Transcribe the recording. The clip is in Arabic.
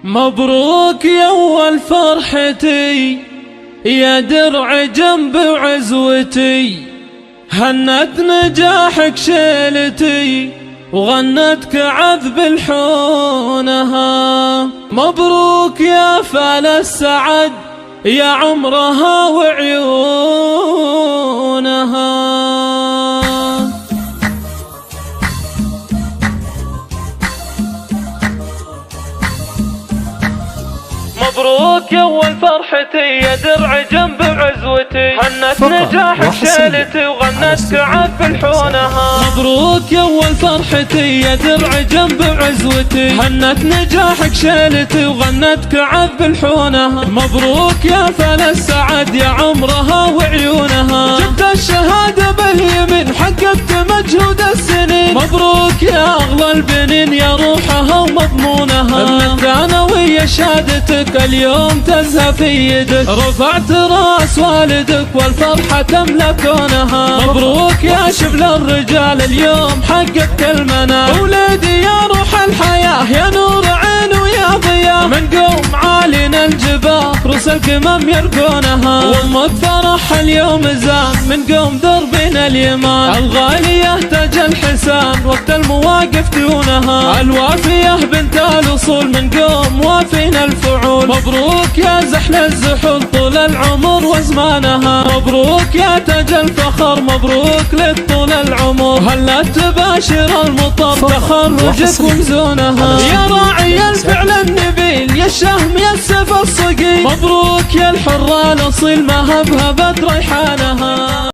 مبروك يا أول فرحتي يا درع جنب عزوتي، هنت نجاحك شيلتي وغنتك عذب الحونها. مبروك يا فال السعد يا عمرها وعيونها. مبروك يا أول فرحتي يا درع جنب عزوتي، هنت نجاحك شيلتي وغنتك عذب الحونها. مبروك يا أول فرحتي يا درع جنب عزوتي، هنت نجاحك شيلتي وغنتك عذب الحونها. مبروك يا فال السعد يا عمرها وعيونها، جبت الشهادة باليمين حققت مجهود السنين. مبروك يا أغلى البنين يا روحها ومضمونها، الثانوية شهادتك اليوم تزهى في يدك، رفعت راس والدك والفرحة تملأ كونها. مبروك يا شبل الرجال اليوم حققت المنال، ولادي يا روح الحياة يا نور عين ويا ضياء، من قوم عالينا الجبال روس القمم يرقونها. وامك فرح اليوم زان من قوم دربنا اليمان، الغالية تاج الحسان وقت المواقف دونها، الوافية بنت الوصول من قوم وافينا الفعول. مبروك يا زحل الزحول طول العمر وزمانها، مبروك يا تاج الفخر مبروك لك طول العمر، هلا تباشر المطر تخرجك ومزونها. يا راعي الفعل النبيل يا الشهم يا السيف الصقيل، مبروك يا الحرة الاصيل ما هبهبت ريحانها.